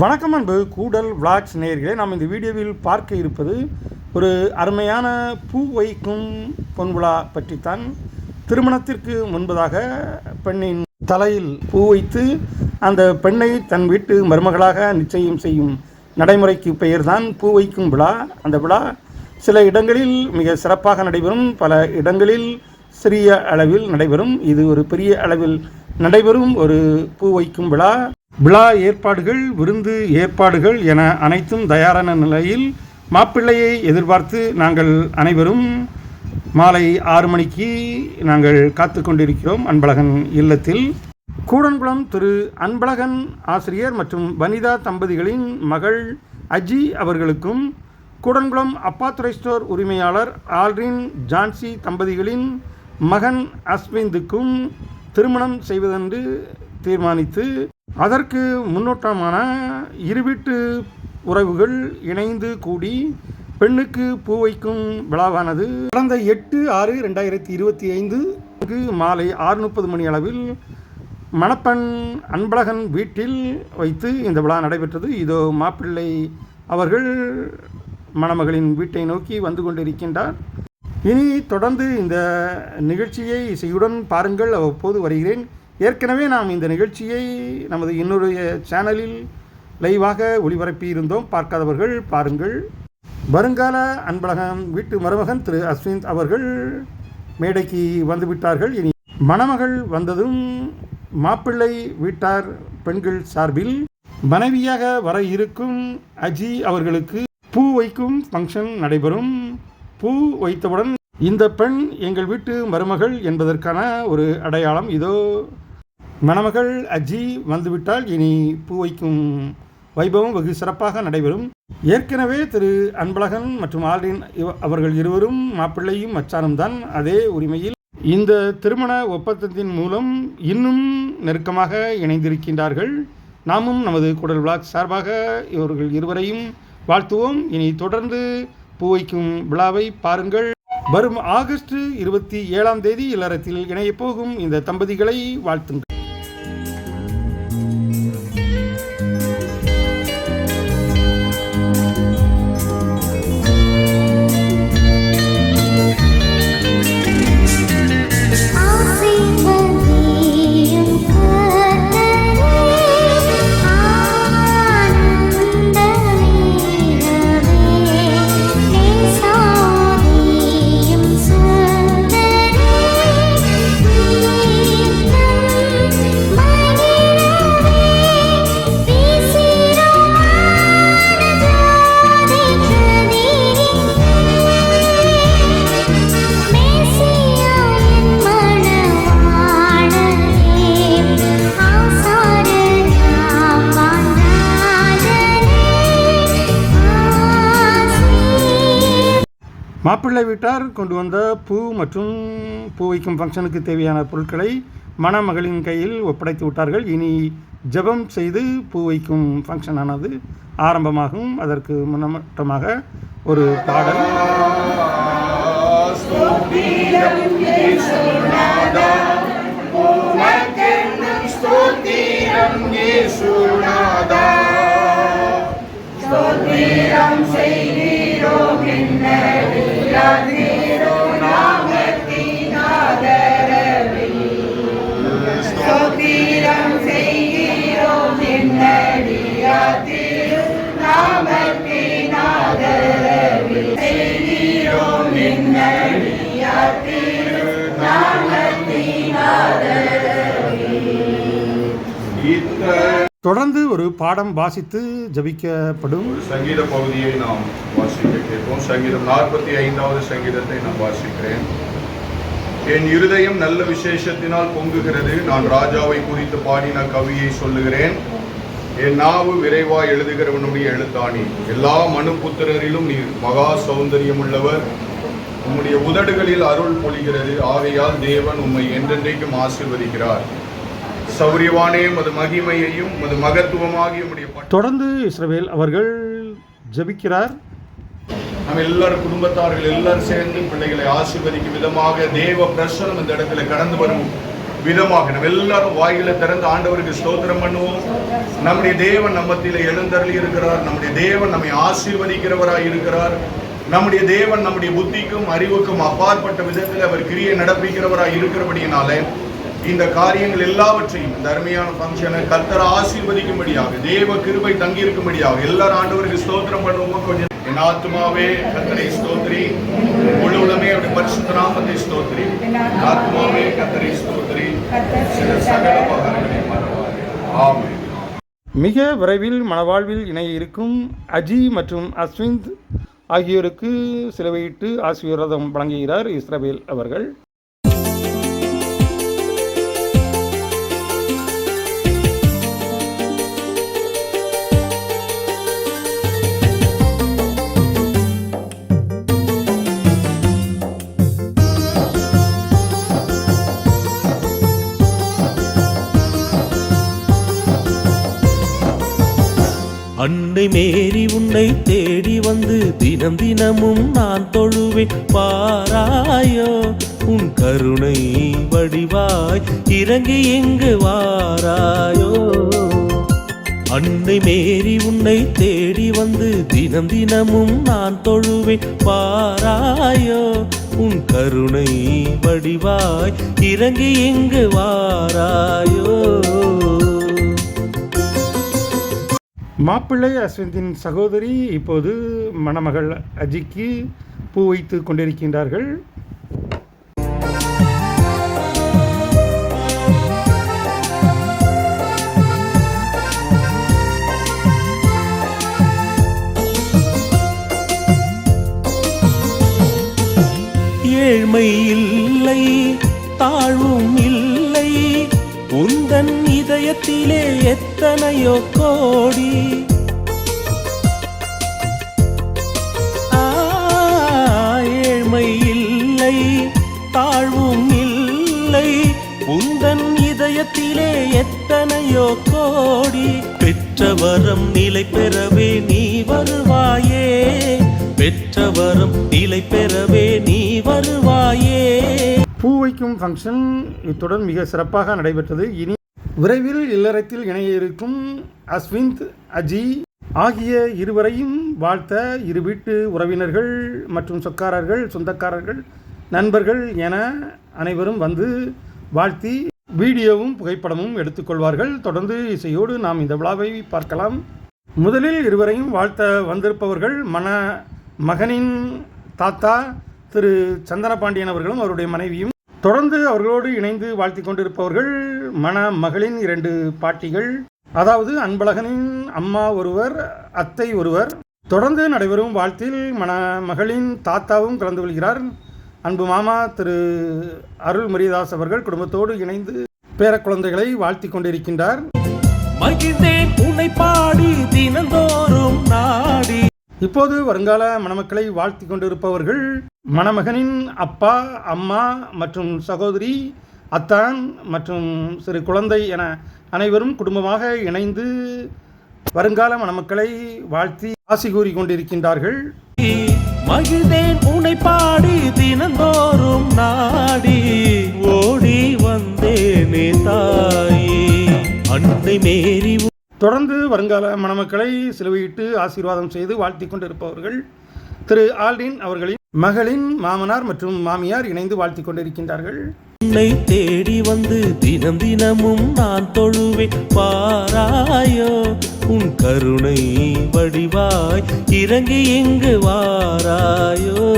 வணக்கம் அன்பு கூடல் விளாக்ஸ் நேயர்களே, நாம் இந்த வீடியோவில் பார்க்க இருப்பது ஒரு அருமையான பூ வைக்கும் பொன்விழா பற்றித்தான். திருமணத்திற்கு முன்பதாக பெண்ணின் தலையில் பூ வைத்து அந்த பெண்ணை தன் வீட்டு மருமகளாக நிச்சயம் செய்யும் நடைமுறைக்கு பெயர்தான் பூ வைக்கும் விழா. அந்த விழா சில இடங்களில் மிக சிறப்பாக நடைபெறும், பல இடங்களில் சிறிய அளவில் நடைபெறும். இது ஒரு பெரிய அளவில் நடைபெறும் ஒரு பூ வைக்கும் விழா. விழா ஏற்பாடுகள், விருந்து ஏற்பாடுகள் என அனைத்தும் தயாரான நிலையில் மாப்பிள்ளையை எதிர்பார்த்து நாங்கள் அனைவரும் மாலை 6 மணிக்கு நாங்கள் காத்து கொண்டிருக்கிறோம் அன்பழகன் இல்லத்தில். கூடன்குளம் திரு அன்பழகன் ஆசிரியர் மற்றும் வனிதா தம்பதிகளின் மகள் அஜி அவர்களுக்கும், கூடன்குளம் அப்பாத்துரை ஸ்டோர் உரிமையாளர் ஆல்ரின் ஜான்சி தம்பதிகளின் மகன் அஸ்விந்துக்கும் திருமணம் செய்வதென்று தீர்மானித்து அதற்கு முன்னோட்டமான இருவீட்டு உறவுகள் இணைந்து கூடி பெண்ணுக்கு பூ வைக்கும் விழாவானது கடந்த 8/6/2025 மாலை 6:30 மணி அளவில் மணப்பெண் அன்பழகன் வீட்டில் வைத்து இந்த விழா நடைபெற்றது. இதோ மாப்பிள்ளை அவர்கள் மணமகளின் வீட்டை நோக்கி வந்து கொண்டிருக்கின்றார். இனி தொடர்ந்து இந்த நிகழ்ச்சியை இசையுடன் பாருங்கள். அவ்வப்போது வருகிறேன். ஏற்கனவே நாம் இந்த நிகழ்ச்சியை நமது இன்னொரு சேனலில் லைவாக ஒளிபரப்பி இருந்தோம். பார்க்காதவர்கள் பாருங்கள். வருங்கால அன்பழகன் வீட்டு மருமகன் திரு அஸ்விந்த் அவர்கள் மேடைக்கு வந்துவிட்டார்கள். இனி மணமகள் வந்ததும் மாப்பிள்ளை வீட்டார் பெண்கள் சார்பில் மனைவியாக வர இருக்கும் அஜி அவர்களுக்கு பூ வைக்கும் ஃபங்க்ஷன் நடைபெறும். பூ வைத்தவுடன் இந்த பெண் எங்கள் வீட்டு மருமகள் என்பதற்கான ஒரு அடையாளம். இதோ மணமகள் அஜி வந்துவிட்டால் இனி பூ வைக்கும் வைபவம் வெகு சிறப்பாக நடைபெறும். ஏற்கனவே திரு அன்பழகன் மற்றும் ஆல்ரின் அவர்கள் இருவரும் மாப்பிள்ளையும் மச்சானும் தான். அதே உரிமையில் இந்த திருமண ஒப்பந்தத்தின் மூலம் இன்னும் நெருக்கமாக இணைந்திருக்கின்றார்கள். நாமும் நமது கூடல் விளாக் சார்பாக இவர்கள் இருவரையும் வாழ்த்துவோம். இனி தொடர்ந்து பூ வைக்கும் விழாவை பாருங்கள். வரும் ஆகஸ்ட் 27 இல்லறத்தில் இணையப் போகும் இந்த தம்பதிகளை வாழ்த்துங்கள். மாப்பிள்ளை வீட்டார் கொண்டு வந்த பூ மற்றும் பூ வைக்கும் ஃபங்க்ஷனுக்கு தேவையான பொருட்களை மணமகளின் கையில் ஒப்படைத்து விட்டார்கள். இனி ஜெபம் செய்து பூ வைக்கும் ஃபங்க்ஷனானது ஆரம்பமாகும். அதற்கு முன்னமட்டமாக ஒரு பாடல். தொடர்ந்து ஒரு பாடம் வாசித்து ஜபிக்கப்படும். சங்கீத பகுதியை நாம் வாசிக்க கேட்போம். சங்கீதம் 45வது சங்கீதத்தை நான் வாசிக்கிறேன். என் இருதயம் நல்ல விசேஷத்தினால் பொங்குகிறது. நான் ராஜாவை குறித்து பாடின கவியை சொல்லுகிறேன். என் நாவு விரைவாய் எழுதுகிறவனுடைய எழுத்தாணி. எல்லா மனுபுத்திரரிலும் நீர் மகா சௌந்தரியம் உள்ளவர். உம்முடைய உதடுகளில் அருள் பொழிகிறது. ஆகையால் தேவன் உம்மை என்றென்றைக்கும் ஆசீர்வதிக்கிறார். சௌரியவானே மது மகிமையையும் மது மகத்துவமாகிய தொடர்ந்து இஸ்ரவேல் அவர்கள் ஜபிக்கிறார். நம்ம எல்லாரும் குடும்பத்தார்கள் எல்லாரும் சேர்ந்து பிள்ளைகளை ஆசீர்வதிக்கும் விதமாக தேவ பிரசனம் இந்த இடத்துல கடந்து வரும் விதமாக நம்ம எல்லாரும் வாயில திறந்து ஆண்டவருக்கு ஸ்தோத்திரம் பண்ணுவோம். நம்முடைய தேவன் நம்மத்திலே எழுந்தருளி இருக்கிறார். நம்முடைய தேவன் நம்மை ஆசீர்வதிக்கிறவராய் இருக்கிறார். நம்முடைய தேவன் நம்முடைய புத்திக்கும் அறிவுக்கும் அப்பாற்பட்ட விதத்தில் அவர் கிரியை நடப்பிக்கிறவராய் இருக்கிறபடியினாலே இந்த காரியங்கள் எல்லாவற்றையும் இந்த அருமையான ஃபங்க்ஷனை கர்த்தர் ஆசீர்வதிக்கும்படியாக, தேவ கிருபை தங்கியிருக்கும்படியாக எல்லாரும் ஆண்டவருக்கு ஸ்தோத்திரம் பண்ணுவோம். கொஞ்சம் என் ஆத்துமாவே கர்த்தரை ஸ்தோத்திரி, முழு உலகமே அவருடைய பரிசுத்த நாமத்தை ஸ்தோத்திரி. ஆத்துமாவே கர்த்தரை ஸ்தோத்திரி, சகல உபகாரங்களை மறவாதே. ஆமென். மிக விரைவில் மணவாழ்வில் இணைய இருக்கும் அஜி மற்றும் அஸ்விந்த் ஆகியோருக்கு சிலுவையிட்டு ஆசீர்வாதம் வழங்குகிறார் இஸ்ரவேல் அவர்கள். அன்னை மேரி உன்னை தேடி வந்து தினம் தினமும் நான் தொழுவேன் பாராயோ. உன் கருணை வடிவாய் இறங்கி எங்கு வாராயோ. அன்னை மேரி உன்னை தேடி வந்து தினம் தினமும் நான் தொழுவேன் பாராயோ. உன் கருணை வடிவாய் இறங்கி எங்கு வாராயோ. மாப்பிள்ளை அஸ்விந்தின் சகோதரி இப்போது மணமகள் அஜிக்கு பூ வைத்து கொண்டிருக்கின்றார்கள். ஏழ்மை இல்லை, தாழ்வும் இல்லை, உந்தன் இதயத்திலே எத்தனையோ கோடி. ஏழ்மை இல்லை, தாழ்வும் இல்லை, உந்தன் இதயத்திலே எத்தனையோ கோடி. பெற்றவரம் நிலை பெறவே நீ வருவாயே, பெற்றவரம் நிலை பெறவே நீ வருவாயே. பூ வைக்கும் ஃபங்க்ஷன் இத்துடன் மிக சிறப்பாக நடைபெற்றது. இனி விரைவில் இல்லறத்தில் இணைய இருக்கும் அஸ்விந்த், அஜி ஆகிய இருவரையும் வாழ்த்த இரு வீட்டு உறவினர்கள் மற்றும் சொந்தக்காரர்கள், நண்பர்கள் என அனைவரும் வந்து வாழ்த்தி வீடியோவும் புகைப்படமும் எடுத்துக்கொள்வார்கள். தொடர்ந்து இசையோடு நாம் இந்த விழாவை பார்க்கலாம். முதலில் இருவரையும் வாழ்த்த வந்திருப்பவர்கள் மகனின் தாத்தா திரு சந்தனபாண்டியன் அவர்களும் அவருடைய மனைவியும், தொடர்ந்து அவர்களோடு இணைந்து வாழ்த்தி கொண்டிருப்பவர்கள் மகளின் 2 பாட்டிகள், அதாவது அன்பழகனின் அம்மா ஒருவர், அத்தை ஒருவர். தொடர்ந்து நடைபெறும் வாழ்த்தில் மகளின் தாத்தாவும் கலந்து கொள்கிறார். அன்பு மாமா திரு அருள் மரியதாஸ் அவர்கள் குடும்பத்தோடு இணைந்து பேர குழந்தைகளை வாழ்த்தி கொண்டிருக்கின்றார். மகிழ்ந்தேன் உன்னை பாடி தினந்தோறும் நாடி. இப்போது வருங்கால மணமக்களை வாழ்த்தி கொண்டிருப்பவர்கள் மணமகனின் அப்பா, அம்மா மற்றும் சகோதரி, அத்தான் மற்றும் சிறு குழந்தை என அனைவரும் குடும்பமாக இணைந்து வருங்கால மணமக்களை வாழ்த்தி ஆசி கூறி கொண்டிருக்கின்றார்கள். மகிழ்ந்தேன் உன்னை பாடி தினந்தோறும் நாடி, ஓடி வந்தேனே தாயே அன்னை மேரி. தொடர்ந்து வருங்கால மணமக்களை சிலுவையிட்டு ஆசீர்வாதம் செய்து வாழ்த்தி கொண்டிருப்பவர்கள் திரு ஆல்டின் அவர்களின் மகளின் மாமனார் மற்றும் மாமியார் இணைந்து வாழ்த்தி கொண்டிருக்கின்றார்கள். உன்னை தேடி வந்து தினம் தினமும் நான் தொழுவேன் பாராயோ. உன் கருணை வடிவாய் இறங்கி எங்கு வாராயோ.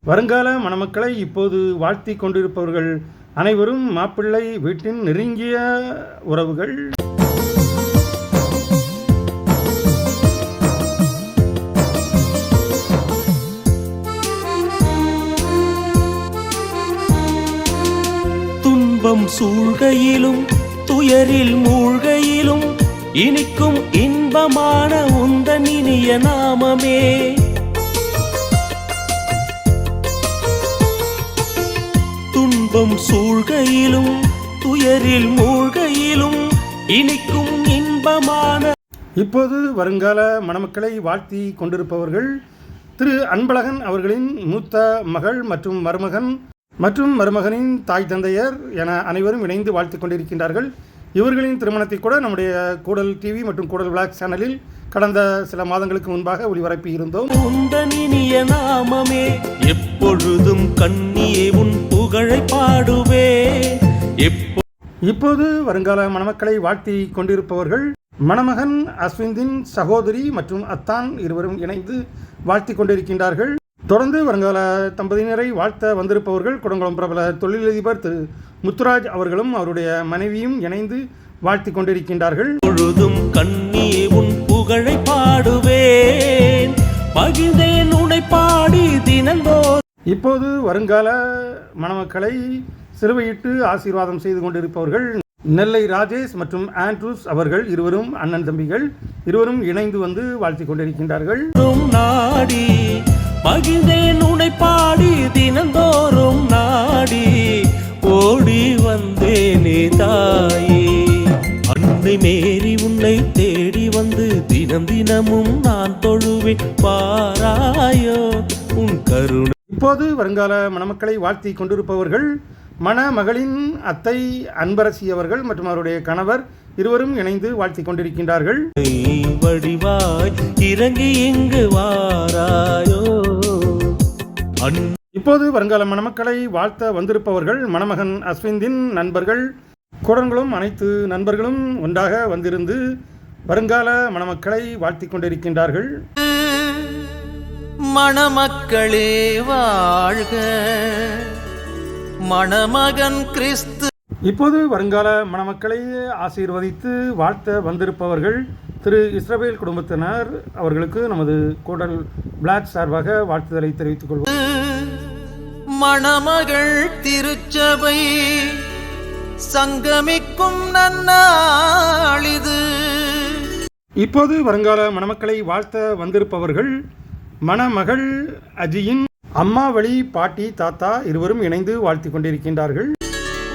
வருங்கால மணமக்களை இப்போது வாழ்த்தி கொண்டிருப்பவர்கள் அனைவரும் மாப்பிள்ளை வீட்டின் நெருங்கிய உறவுகள். துன்பம் சூழ்கையிலும் துயரில் மூழ்கையிலும் இனிக்கும் இன்பமான உந்தன் இனிய நாமமே. துன்பம் சூழ்கையிலும் துயரில் மூழ்கையிலும் இனிக்கும் இன்பமான. இப்போது வருங்கால மணமக்களை வாழ்த்தி கொண்டிருப்பவர்கள் திரு அன்பழகன் அவர்களின் மூத்த மகள் மற்றும் மருமகன் மற்றும் மருமகனின் தாய் தந்தையர் என அனைவரும் இணைந்து வாழ்த்து கொண்டிருக்கின்றார்கள். இவர்களின் திருமணத்தை கூட நம்முடைய கூடல் டிவி மற்றும் கூடல் விளாக் சேனலில் கடந்த சில மாதங்களுக்கு முன்பாக ஒளிபரப்பி இருந்தோம். உந்தன் இனிய நாமமே எப்பொழுதும் கண்ணியே உன் புகழை பாடுவே. இப்போது வருங்கால மணமக்களை வாழ்த்தி கொண்டிருப்பவர்கள் மணமகன் அஸ்விந்தின் சகோதரி மற்றும் அத்தான் இருவரும் இணைந்து வாழ்த்தி கொண்டிருக்கின்றார்கள். தொடர்ந்து வருங்கால தம்பதியினரை வாழ்த்த வந்திருப்பவர்கள் குடங்குளம் பிரபல தொழிலதிபர் திரு முத்துராஜ் அவர்களும் அவருடைய மனைவியும் இணைந்து வாழ்த்தி கொண்டிருக்கின்றார்கள். பொழுதும் கண்ணியே உன் புகழை பாடுவேன், மகிழ்ந்தேன் உன்னை பாடி தினந்தோறும். இப்போது வருங்கால மணமக்களை சிலுவையிட்டு ஆசீர்வாதம் செய்து கொண்டிருப்பவர்கள் நெல்லை ராஜேஷ் மற்றும் ஆண்ட்ரூஸ் அவர்கள் இருவரும் அண்ணன் தம்பிகள் இருவரும் இணைந்து வந்து வாழ்த்தி கொண்டிருக்கின்றார்கள். நாடி மகிழ்ந்தேன் உன்னை பாடி தினந்தோறும் நாடி ஓடி வந்தேனே தாயே. அன்னை மேரி உன்னை தேடி வந்து தினம் தினமும் நான் தொழுவேன், பாராயோ உன் கருணை. இப்போது வருங்கால மணமக்களை வாழ்த்தி கொண்டிருப்பவர்கள் மணமகளின் அத்தை அன்பரசி அவர்கள் மற்றும் அவருடைய கணவர் இருவரும் இணைந்து வாழ்த்தி கொண்டிருக்கின்றார்கள். வடிவாய் இறங்கி இங்கு வாராயோ. இப்போது வருங்கால மணமக்களை வாழ்த்த வந்திருப்பவர்கள் மணமகன் அஸ்விந்தின் நண்பர்கள் குடங்குளம் அனைத்து நண்பர்களும் ஒன்றாக வந்திருந்து வருங்கால மணமக்களை வாழ்த்தி கொண்டிருக்கின்றார்கள். மணமக்களே வாழ்க, மணமகன் கிறிஸ்து. இப்போது வருங்கால மணமக்களை ஆசீர்வதித்து வாழ்த்த வந்திருப்பவர்கள் திரு இஸ்ரவேல் குடும்பத்தினர் அவர்களுக்கு நமது கூடல் பிளாக் சார்பாக வாழ்த்துதலை தெரிவித்துக் கொள்வோம். மணமகள் திருச்சபை சங்கமிக்கும் நன்னாளிது. இப்போது வருங்கால மணமக்களை வாழ்த்த வந்திருப்பவர்கள் மணமகள் அஜியின் அம்மா வழி பாட்டி தாத்தா இருவரும் இணைந்து வாழ்த்தி கொண்டிருக்கின்றார்கள்.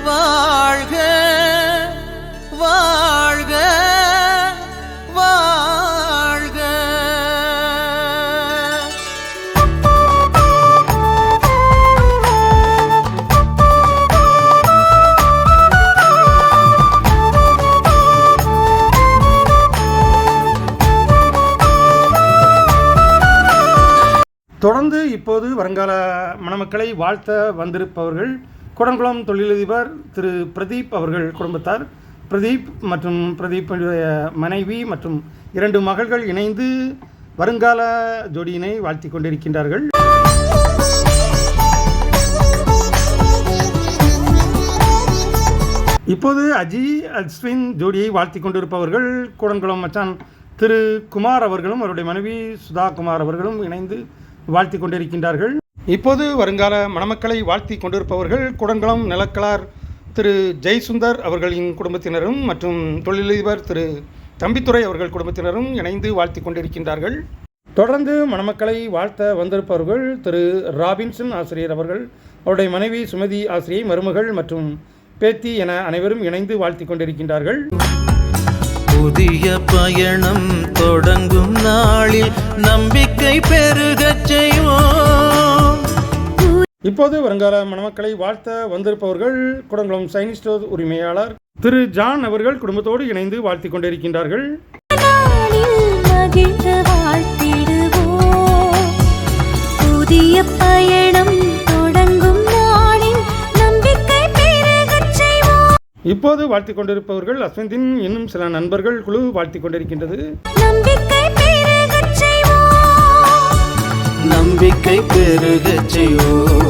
வாழ்க வாழ்க வாழ்க. தொடர்ந்து இப்போது வருங்கால மணமக்களை வாழ்த்த வந்திருப்பவர்கள் குடங்குளம் தொழிலதிபர் திரு பிரதீப் அவர்கள் குடும்பத்தார். பிரதீப் மற்றும் பிரதீப்புடைய மனைவி மற்றும் 2 மகள்கள் இணைந்து வருங்கால ஜோடியினை வாழ்த்தி கொண்டிருக்கின்றார்கள். இப்போது அஜி அஸ்வின் ஜோடியை வாழ்த்தி கொண்டிருப்பவர்கள் கூடங்குளம் மச்சான் திரு குமார் அவர்களும் அவருடைய மனைவி சுதா குமார் அவர்களும் இணைந்து வாழ்த்தி கொண்டிருக்கின்றார்கள். இப்போது வருங்கால மணமக்களை வாழ்த்தி கொண்டிருப்பவர்கள் குடங்குளம் நிலக்கலார் திரு ஜெய்சுந்தர் அவர்களின் குடும்பத்தினரும் மற்றும் தொழிலதிபர் திரு தம்பித்துறை அவர்கள் குடும்பத்தினரும் இணைந்து வாழ்த்தி கொண்டிருக்கின்றார்கள். தொடர்ந்து மணமக்களை வாழ்த்த வந்திருப்பவர்கள் திரு ராபின்சன் ஆசிரியர் அவர்கள் அவருடைய மனைவி சுமதி ஆசிரியை மருமகள் மற்றும் பேத்தி என அனைவரும் இணைந்து வாழ்த்தி கொண்டிருக்கின்றார்கள். புதிய பயணம் தொடங்கும் நாளில் நம்பிக்கை பெருகச் செய்வோம். இப்போது வருங்கால மணமக்களை வாழ்த்த வந்திருப்பவர்கள் குடங்குளம் சைனீஸ் ஸ்டோர் உரிமையாளர் திரு ஜான் அவர்கள் குடும்பத்தோடு இணைந்து வாழ்த்தி கொண்டிருக்கின்றார்கள். புதிய பயணம் தொடங்கும் நாளில் நம்பிக்கை பெருகச் செய்வோம். இப்போது வாழ்த்தி கொண்டிருப்பவர்கள் அஸ்விந்தின் இன்னும் சில நண்பர்கள் குழு வாழ்த்தி கொண்டிருக்கின்றது. நம்பிக்கை பெருகச் செய்வோம். நம்பிக்கை பெருகச் செய்வோம்.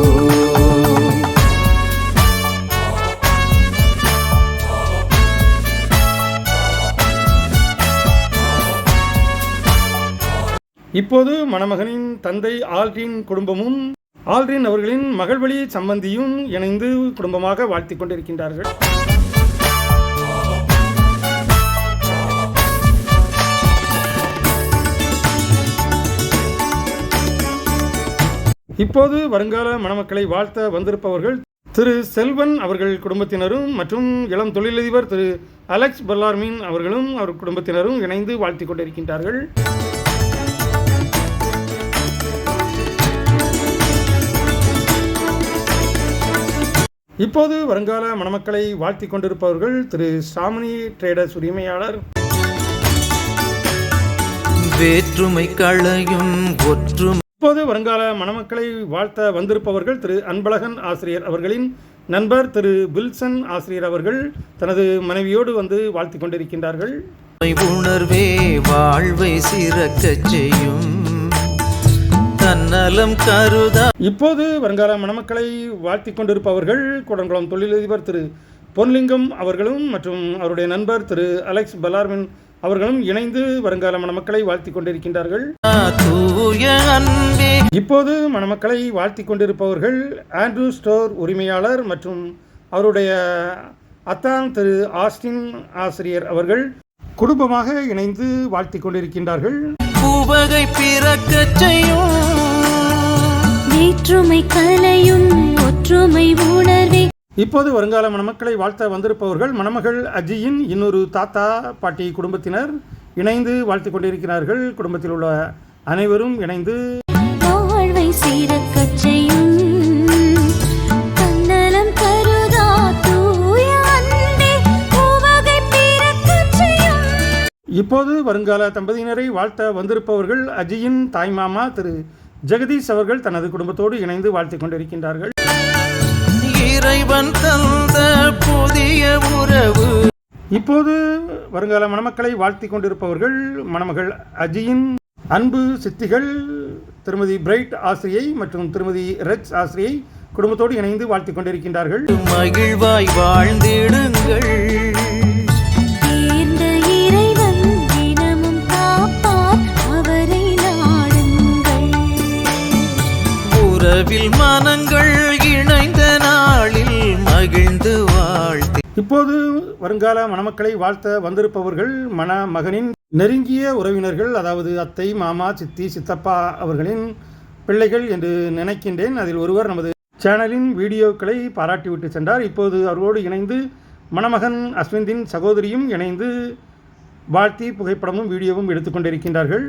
இப்போது மணமகனின் தந்தை ஆல்ரின் குடும்பமும் ஆல்ரின் அவர்களின் மகள்வழி சம்பந்தியும் இணைந்து குடும்பமாக வாழ்த்தி கொண்டிருக்கின்றார்கள். இப்போது வருங்கால மணமக்களை வாழ்த்த வந்திருப்பவர்கள் திரு செல்வன் அவர்கள் குடும்பத்தினரும் மற்றும் இளம் தொழிலதிபர் திரு அலெக்ஸ் பெல்லார்மின் அவர்களும் அவர் குடும்பத்தினரும் இணைந்து வாழ்த்திக் கொண்டிருக்கின்றார்கள். இப்போது வருங்கால மணமக்களை வாழ்த்தி கொண்டிருப்பவர்கள் திரு சாமினி ட்ரேடர்ஸ் உரிமையாளர். வேற்றுமை களையும் ஒற்றுமை. இப்போது வருங்கால மணமக்களை வாழ்த்த வந்திருப்பவர்கள் திரு அன்பழகன் ஆசிரியர் அவர்களின் நண்பர் திரு பில்சன் ஆசிரியர் அவர்கள் தனது மனைவியோடு வந்து வாழ்த்தி கொண்டிருக்கின்றார்கள். உணர்வே வாழ்வை சிறக்கச் செய்யும் தன்னலம் கருதா. இப்போது வருங்கால மணமக்களை வாழ்த்தி கொண்டிருப்பவர்கள் கூடங்குளம் தொழிலதிபர் திரு பொன்லிங்கம் அவர்களும் மற்றும் அவருடைய நண்பர் திரு அலெக்ஸ் பெல்லார்மின் அவர்களும் இணைந்து வருங்கால மணமக்களை வாழ்த்தி கொண்டிருக்கின்றார்கள். இப்போது மணமக்களை வாழ்த்தி கொண்டிருப்பவர்கள் ஆண்ட்ரூ ஸ்டோர் உரிமையாளர் மற்றும் அவருடைய அத்தான் திரு ஆஸ்டின் ஆசிரியர் அவர்கள் குடும்பமாக இணைந்து வாழ்த்தி கொண்டிருக்கின்றார்கள். பூவகை பிறக்கச் செய்யும் வேற்றுமை கலையும் ஒற்றுமை உணர்வே. இப்போது வருங்கால மணமக்களை வாழ்த்த வந்திருப்பவர்கள் மணமகள் அஜியின் இன்னொரு தாத்தா பாட்டி குடும்பத்தினர் இணைந்து வாழ்த்தி கொண்டிருக்கிறார்கள். குடும்பத்தில் உள்ள அனைவரும் இணைந்து வாழ்வை சிறக்கச் செய்யும் தன்னலம் கருதா தூய அன்பே பூவகை பிறக்கச் செய்யும். இப்போது வருங்கால தம்பதியினரை வாழ்த்த வந்திருப்பவர்கள் அஜியின் தாய்மாமா திரு ஜெகதீஷ் அவர்கள் தனது குடும்பத்தோடு இணைந்து வாழ்த்தி கொண்டிருக்கின்றார்கள். இறைவன் தந்த புதிய உறவு. இப்போது வருங்கால மணமக்களை வாழ்த்தி கொண்டிருப்பவர்கள் மணமகள் அஜியின் அன்பு சித்திகள் திருமதி பிரைட் ஆசிரியை மற்றும் திருமதி ரெக்ஸ் ஆசிரியை குடும்பத்தோடு இணைந்து வாழ்த்தி கொண்டிருக்கின்றார்கள். மகிழ்வாய் வாழ்ந்திடுங்கள். தேர்ந்த இறைவன் தினமும் காப்பார் அவரை நாடுங்கள். உறவில் மனங்கள் இணைந்த நாளில் மகிழ்ந்து வாழ்த்தி. இப்போது வருங்கால மணமக்களை வாழ்த்த வந்திருப்பவர்கள் மணமகனின் நெருங்கிய உறவினர்கள், அதாவது அத்தை, மாமா, சித்தி, சித்தப்பா அவர்களின் பிள்ளைகள் என்று நினைக்கின்றேன். அதில் ஒருவர் நமது சேனலின் வீடியோக்களை பாராட்டிவிட்டு சென்றார். இப்போது அவரோடு இணைந்து மணமகன் அஸ்விந்தின் சகோதரியும் இணைந்து வாழ்த்தி புகைப்படமும் வீடியோவும் எடுத்துக்கொண்டிருக்கின்றார்கள்.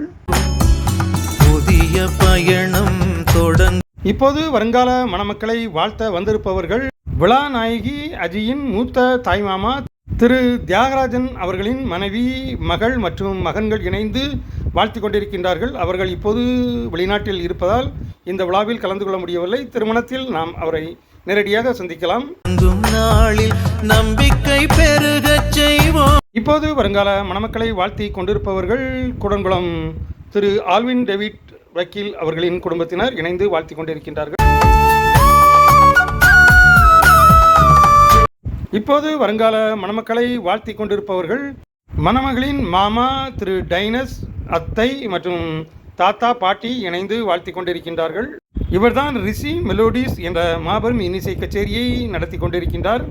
புதிய பயணம் தொடங்க. இப்போது வருங்கால மணமக்களை வாழ்த்த வந்திருப்பவர்கள் விழா நாயகி அஜியின் மூத்த தாய்மாமா திரு தியாகராஜன் அவர்களின் மனைவி, மகள் மற்றும் மகன்கள் இணைந்து வாழ்த்தி கொண்டிருக்கின்றார்கள். அவர்கள் இப்போது வெளிநாட்டில் இருப்பதால் இந்த விழாவில் கலந்து கொள்ள முடியவில்லை. திருமணத்தில் நாம் அவரை நேரடியாக சந்திக்கலாம். நாளில் நம்பிக்கை பெருகச் செய்வோம். இப்போது வருங்கால மணமக்களை வாழ்த்தி கொண்டிருப்பவர்கள் கூடங்குளம் திரு ஆல்வின் டேவிட் வக்கீல் அவர்களின் குடும்பத்தினர் இணைந்து வாழ்த்தி கொண்டிருக்கின்றார்கள். இப்போது வருங்கால மணமக்களை வாழ்த்தி கொண்டிருப்பவர்கள் மணமகளின் மாமா திரு டைனஸ், அத்தை மற்றும் தாத்தா பாட்டி இணைந்து வாழ்த்தி கொண்டிருக்கின்றார்கள். இவர்தான் ரிஷி மெலோடிஸ் என்ற மாபெரும் இன்னிசை கச்சேரியை நடத்தி கொண்டிருக்கின்றார்.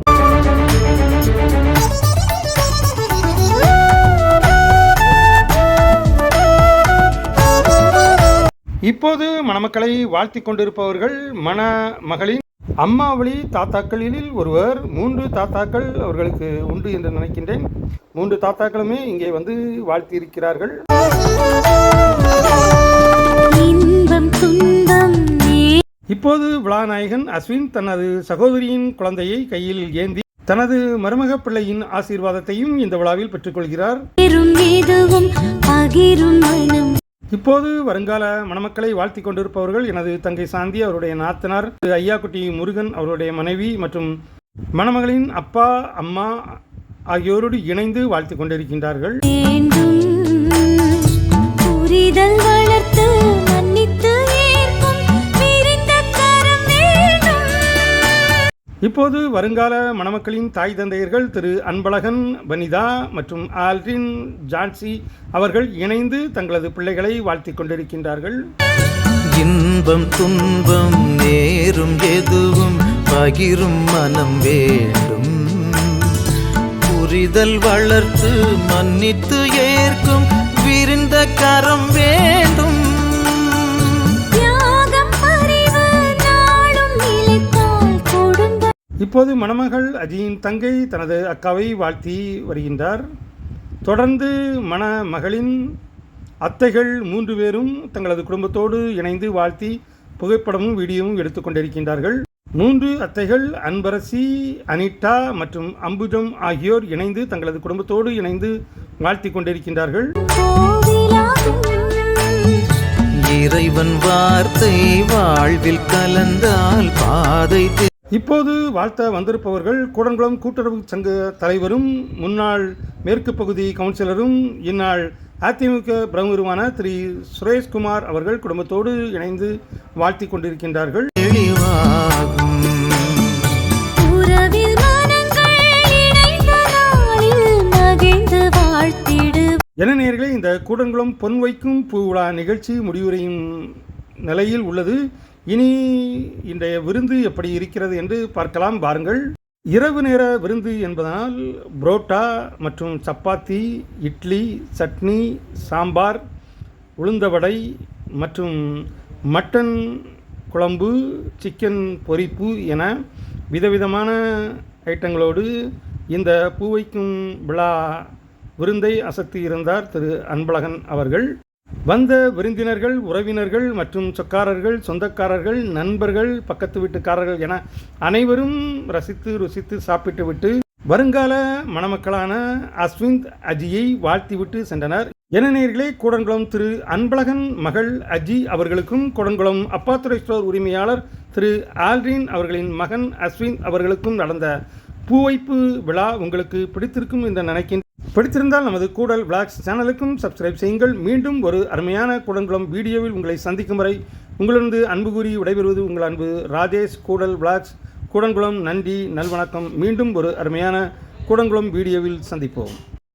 இப்போது மணமக்களை வாழ்த்தி கொண்டிருப்பவர்கள் மணமகளின் அம்மா வழி தாத்தாக்களில் ஒருவர். 3 தாத்தாக்கள் அவர்களுக்கு உண்டு என்று நினைக்கின்றேன். 3 தாத்தாக்களுமே இங்கே வந்து வாழ்த்தி இருக்கிறார்கள். இப்போது விழாநாயகன் அஸ்வின் தனது சகோதரியின் குழந்தையை கையில் ஏந்தி தனது மருமக பிள்ளையின் ஆசீர்வாதத்தையும் இந்த விழாவில் பெற்றுக்கொள்கிறார். இப்போது வருங்கால மணமக்களை வாழ்த்தி கொண்டிருப்பவர்கள் எனது தங்கை சாந்தி, அவருடைய நாத்தனார் ஐயாக்குட்டி முருகன், அவருடைய மனைவி மற்றும் மணமகளின் அப்பா, அம்மா ஆகியோரோடு இணைந்து வாழ்த்தி கொண்டிருக்கின்றார்கள். இப்போது வருங்கால மணமக்களின் தாய் தந்தையர்கள் திரு அன்பழகன் வனிதா மற்றும் ஆல்ரின் ஜான்சி அவர்கள் இணைந்து தங்களது பிள்ளைகளை வாழ்த்தி கொண்டிருக்கின்றார்கள். இன்பம் துன்பம் நேரும் எதுவும் பகிரும் மனம் வேண்டும். புரிதல் வளர்த்து மன்னித்து ஏற்கும் விரிந்த கரம் வேண்டும். இப்போது மணமகள் அஜியின் தங்கை தனது அக்காவை வாழ்த்தி வருகின்றார். தொடர்ந்து மணமகளின் அத்தைகள் 3 பேரும் தங்களது குடும்பத்தோடு இணைந்து வாழ்த்தி புகைப்படமும் வீடியோவும் எடுத்துக்கொண்டிருக்கின்றார்கள். 3 அத்தைகள் அன்பரசி, அனிட்டா மற்றும் அம்புஜம் ஆகியோர் இணைந்து தங்களது குடும்பத்தோடு இணைந்து வாழ்த்தி கொண்டிருக்கின்றார்கள். இறைவன் வார்த்தை வாழ்வில் கலந்தால் பாதை இப்போது வாழ்த்த வந்திருப்பவர்கள் கூடன்குளம் கூட்டுறவு சங்க தலைவரும் முன்னாள் மேற்கு பகுதி கவுன்சிலரும் இந்நாள் அதிமுக பிரமுகருமான திரு சுரேஷ்குமார் அவர்கள் குடும்பத்தோடு இணைந்து வாழ்த்தி கொண்டிருக்கின்றார்கள். தெளிவாகும். உறவில் மனங்கள் இணைந்த நாளில் மகிழ்ந்து வாழ்த்திடு. என நேயர்களே, இந்த கூடன்குளம் பொன் வைக்கும் பூவிழா நிகழ்ச்சி முடிவுரையும் நிலையில் உள்ளது. இனி இன்றைய விருந்து எப்படி இருக்கிறது என்று பார்க்கலாம் பாருங்கள். இரவு நேர விருந்து என்பதனால் புரோட்டா மற்றும் சப்பாத்தி, இட்லி, சட்னி, சாம்பார், உளுந்த வடை மற்றும் மட்டன் குழம்பு, சிக்கன் பொரிப்பு என விதவிதமான ஐட்டங்களோடு இந்த பூவைக்கும் விழா விருந்தை அசத்தி இருந்தார் திரு அன்பழகன் அவர்கள். வந்த விருந்தினர்கள், உறவினர்கள் மற்றும் சொக்காரர்கள், சொந்தக்காரர்கள், நண்பர்கள், பக்கத்து வீட்டுக்காரர்கள் என அனைவரும் ரசித்து ருசித்து சாப்பிட்டுவிட்டு வருங்கால மணமக்களான அஸ்விந்த் அஜியை வாழ்த்திவிட்டு சென்றனர். என நேயர்களே, கூடன்குளம் திரு அன்பழகன் மகள் அஜி அவர்களுக்கும் கூடன்குளம் அப்பாத்துரை ஸ்டோர் உரிமையாளர் திரு ஆல்ரின் அவர்களின் மகன் அஸ்வின் அவர்களுக்கும் நடந்த பூவைப்பு விழா உங்களுக்கு பிடித்திருக்கும் என்று நினைக்கின்றேன். பிடித்திருந்தால் நமது கூடல் விளாக்ஸ் சேனலுக்கும் சப்ஸ்கிரைப் செய்யுங்கள். மீண்டும் ஒரு அருமையான கூடன்குளம் வீடியோவில் உங்களை சந்திக்கும் வரை உங்களிருந்து அன்பு கூறி விடைபெறுவது உங்கள் அன்பு ராஜேஷ். கூடல் விளாக்ஸ் கூடன்குளம். நன்றி, நல்வணக்கம். மீண்டும் ஒரு அருமையான கூடன்குளம் வீடியோவில் சந்திப்போம்.